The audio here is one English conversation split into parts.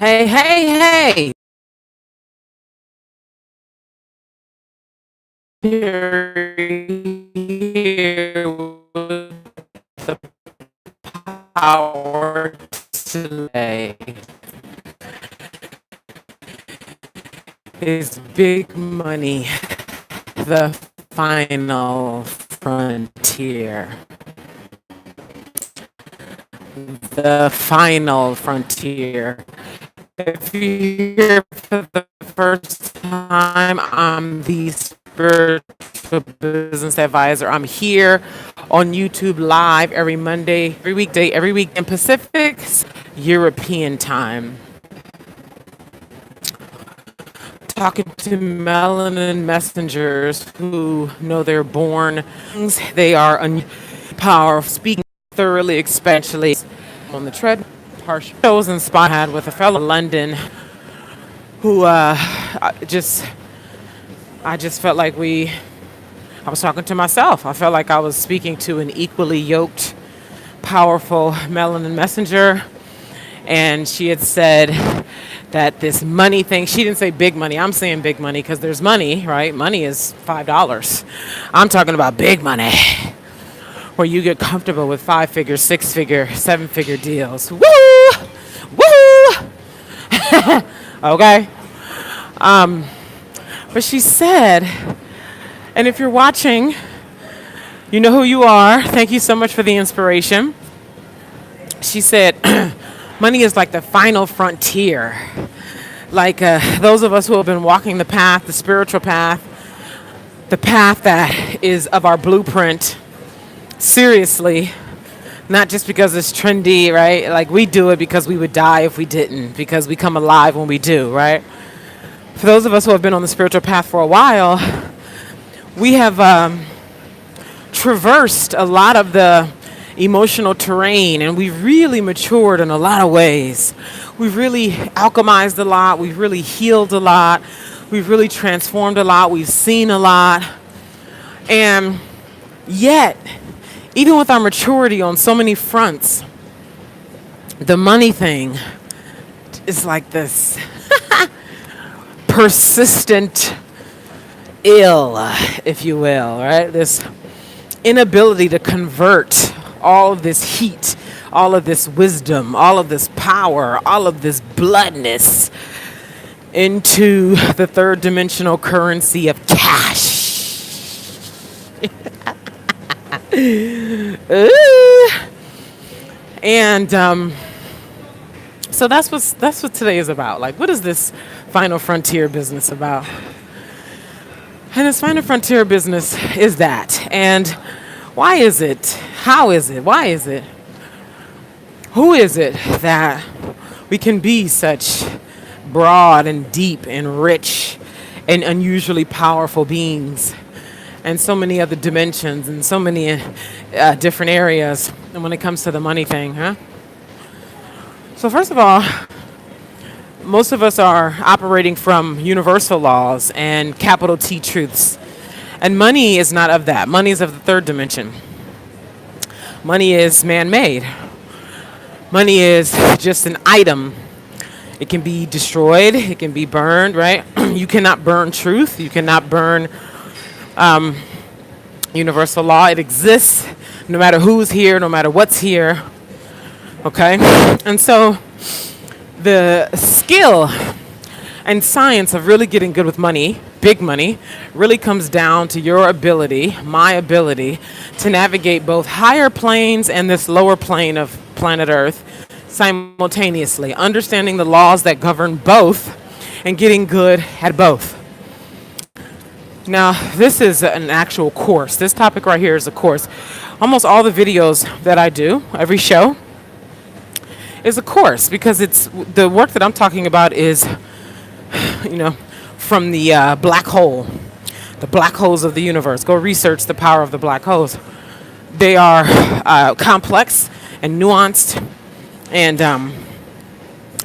Hey, hey, hey. Here with the power today is big money, the final frontier. The final frontier. If you're here for the first time, I'm the spiritual business advisor. I'm here on YouTube live every Monday, every weekday, every week in Pacific European time. Talking to Melanin Messengers who know they're born. They are power speaking thoroughly, especially on the tread. Harsh shows and spot had with a fellow in London who I just felt like I was talking to myself. I felt like I was speaking to an equally yoked, powerful Melanin Messenger. And she had said that this money thing, she didn't say big money. I'm saying big money because there's money, right? Money is $5. I'm talking about big money, where you get comfortable with 5-figure, 6-figure, 7-figure deals. Woo! Woo! Okay? But she said, and if you're watching, you know who you are. Thank you so much for the inspiration. She said, money is like the final frontier. Like those of us who have been walking the path, the spiritual path, the path that is of our blueprint, seriously, not just because it's trendy, right? Like we do it because we would die if we didn't, because we come alive when we do, right? For those of us who have been on the spiritual path for a while, we have traversed a lot of the emotional terrain, and we've really matured in a lot of ways. We've really alchemized a lot. We've really healed a lot. We've really transformed a lot. We've seen a lot. And yet, even with our maturity on so many fronts, the money thing is like this persistent ill, if you will, right? This inability to convert all of this heat, all of this wisdom, all of this power, all of this bloodness into the third dimensional currency of cash. And so that's what today is about. Like, what is this final frontier business about? And this final frontier business is that. And why is it? How is it? Why is it? Who is it that we can be such broad and deep and rich and unusually powerful beings, and so many other dimensions and so many different areas, and when it comes to the money thing, huh? So first of all, most of us are operating from universal laws and capital T truths. And money is not of that. Money is of the third dimension. Money is man-made. Money is just an item. It can be destroyed. It can be burned, right? You cannot burn truth. You cannot burn universal law. It exists no matter who's here, no matter what's here. Okay? And so the skill and science of really getting good with money, big money, really comes down to your ability, my ability, to navigate both higher planes and this lower plane of planet Earth simultaneously, understanding the laws that govern both and getting good at both. Now, this is an actual course. This topic right here is a course. Almost all the videos that I do, every show, is a course, because it's the work that I'm talking about is, from the black hole, the black holes of the universe. Go research the power of the black holes. They are complex and nuanced, and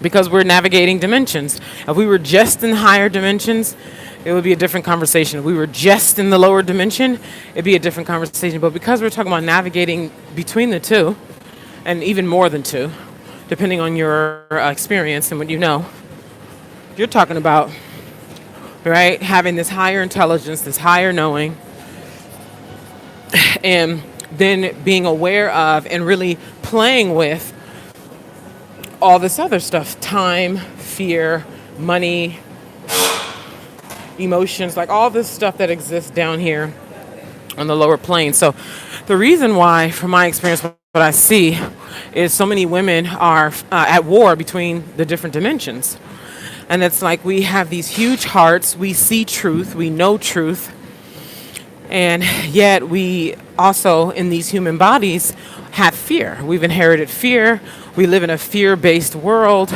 because we're navigating dimensions. If we were just in higher dimensions, it would be a different conversation. If we were just in the lower dimension, it'd be a different conversation. But because we're talking about navigating between the two, and even more than two, depending on your experience and what you know. You're talking about, right, having this higher intelligence, this higher knowing, and then being aware of and really playing with all this other stuff: time, fear, money, emotions, like all this stuff that exists down here on the lower plane. So the reason why, from my experience, what I see is so many women are at war between the different dimensions. And it's like we have these huge hearts, we see truth, we know truth, and yet we also, in these human bodies, have fear. We've inherited fear. We live in a fear-based world.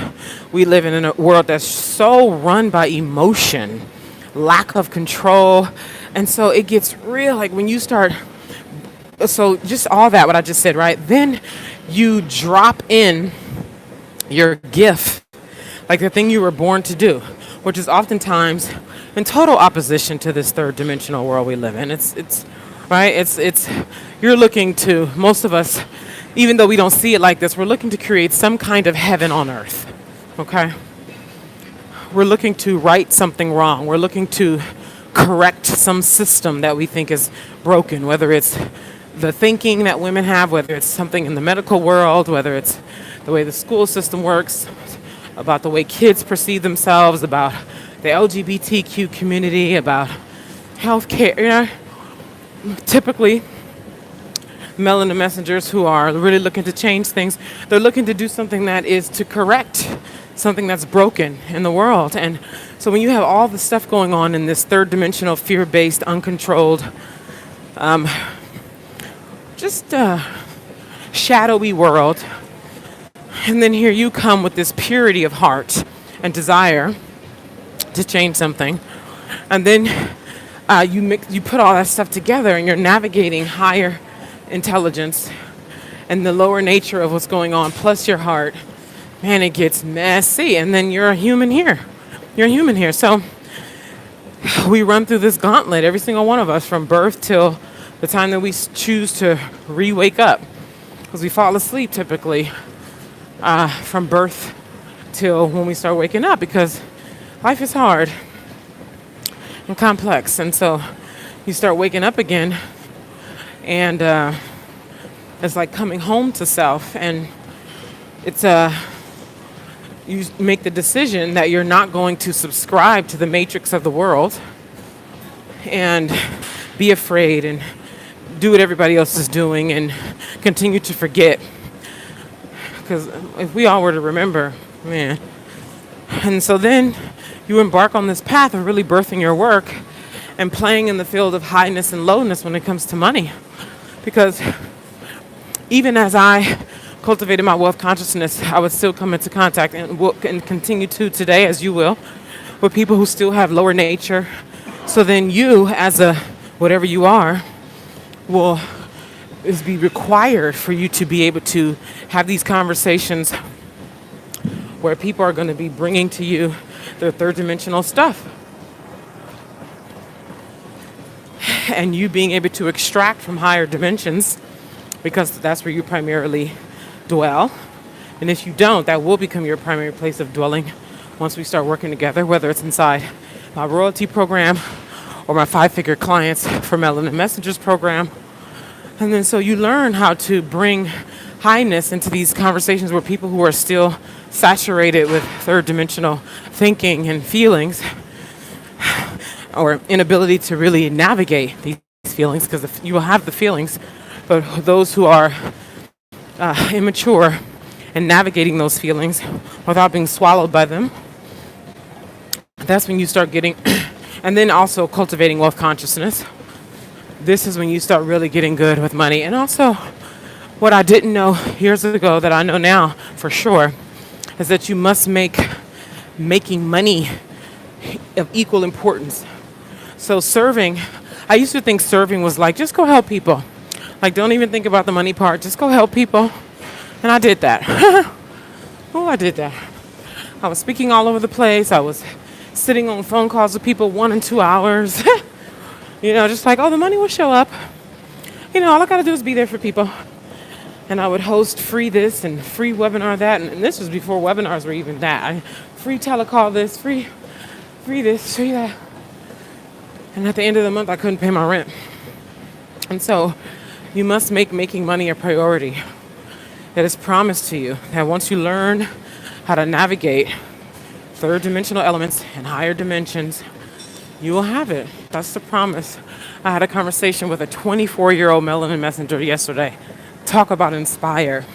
We live in a world that's so run by emotion, lack of control. And so it gets real, like when you start, so just all that, what I just said, right? Then you drop in your gift, like the thing you were born to do, which is oftentimes in total opposition to this third dimensional world we live in. It's right. It's you're looking to, most of us, even though we don't see it like this, we're looking to create some kind of heaven on earth. Okay. We're looking to right something wrong. We're looking to correct some system that we think is broken, whether it's the thinking that women have, whether it's something in the medical world, whether it's the way the school system works, about the way kids perceive themselves, about the LGBTQ community, about healthcare. You know, typically, Melanin Messengers who are really looking to change things, they're looking to do something that is to correct something that's broken in the world. And so when you have all the stuff going on in this third dimensional, fear-based, uncontrolled, shadowy world, and then here you come with this purity of heart and desire to change something, and then you put all that stuff together, and you're navigating higher intelligence and the lower nature of what's going on, plus your heart. Man, it gets messy, and then you're a human here. You're a human here. So we run through this gauntlet, every single one of us, from birth till the time that we choose to re-wake up, because we fall asleep typically from birth till when we start waking up, because life is hard and complex. And so you start waking up again, and it's like coming home to self. And it's you make the decision that you're not going to subscribe to the matrix of the world and be afraid and do what everybody else is doing and continue to forget. Because if we all were to remember, man. And so then you embark on this path of really birthing your work and playing in the field of highness and lowness when it comes to money. Because even as I cultivated my wealth consciousness, I would still come into contact, and will and continue to today, as you will, with people who still have lower nature. So then you, as a whatever you are, will is be required for you to be able to have these conversations where people are going to be bringing to you their third dimensional stuff, and you being able to extract from higher dimensions, because that's where you primarily dwell. And if you don't, that will become your primary place of dwelling once we start working together, whether it's inside my royalty program or my 5-figure clients for Melanin Messengers program. And then so you learn how to bring highness into these conversations where people who are still saturated with third dimensional thinking and feelings, or inability to really navigate these feelings, because you will have the feelings, but those who are immature and navigating those feelings without being swallowed by them, that's when you start getting, and then also cultivating wealth consciousness. This is when you start really getting good with money. And also, what I didn't know years ago that I know now for sure is that you must make making money of equal importance. So serving, I used to think serving was like, just go help people. Like, don't even think about the money part. Just go help people. And I did that. I did that. I was speaking all over the place. I was sitting on phone calls with people 1 and 2 hours. Just like, oh, the money will show up. All I got to do is be there for people. And I would host free this and free webinar that. And this was before webinars were even that. Free telecall this, free this, free that. And at the end of the month, I couldn't pay my rent. And so you must make making money a priority. It is promised to you that once you learn how to navigate third dimensional elements and higher dimensions, you will have it. That's the promise. I had a conversation with a 24-year-old Melanin Messenger yesterday. Talk about inspire.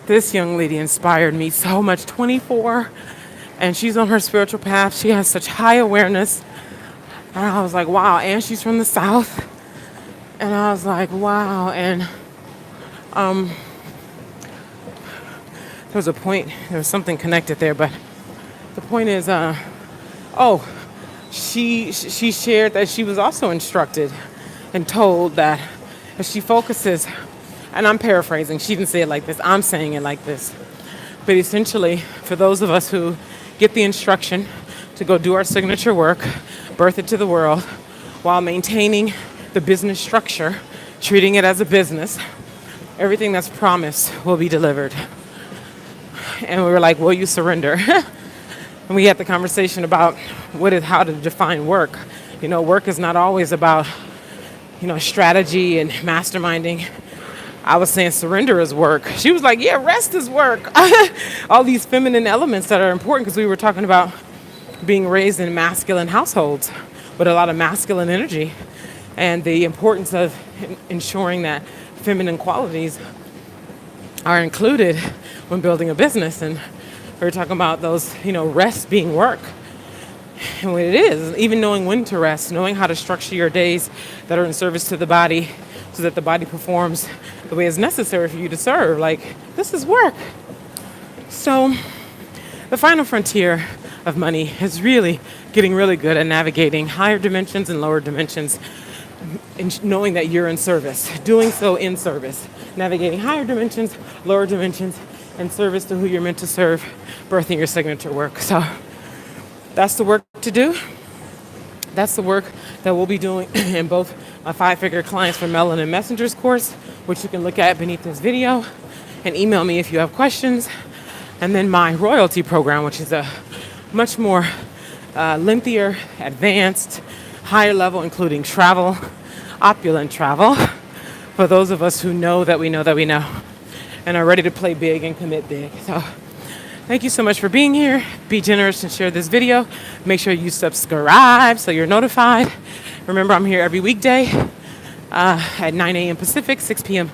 This young lady inspired me so much. 24, and she's on her spiritual path. She has such high awareness. And I was like, wow. And she's from the South. And I was like, wow. And there was a point. There was something connected there. But the point is, she shared that she was also instructed and told that if she focuses, and I'm paraphrasing, she didn't say it like this, I'm saying it like this. But essentially, for those of us who get the instruction to go do our signature work, birth it to the world, while maintaining the business structure, treating it as a business, everything that's promised will be delivered. And we were like, will you surrender? And we had the conversation about how to define work. You know, work is not always about, strategy and masterminding. I was saying surrender is work. She was like, yeah, rest is work. All these feminine elements that are important, because we were talking about being raised in masculine households with a lot of masculine energy and the importance of ensuring that feminine qualities are included when building a business. And we were talking about those, rest being work. And what it is, even knowing when to rest, knowing how to structure your days that are in service to the body so that the body performs the way it's necessary for you to serve. Like, this is work. So the final frontier of money is really getting really good at navigating higher dimensions and lower dimensions, and knowing that you're in service, doing so in service, navigating higher dimensions, lower dimensions, in service to who you're meant to serve, birthing your signature work. So that's the work to do. That's the work that we'll be doing in both my 5-figure clients for Melanin Messengers course, which you can look at beneath this video, and email me if you have questions. And then my royalty program, which is a much more lengthier, advanced, higher level, including travel, opulent travel, for those of us who know that we know that we know, and are ready to play big and commit big. So thank you so much for being here. Be generous and share this video. Make sure you subscribe so you're notified. Remember, I'm here every weekday at 9 a.m. Pacific, 6 p.m.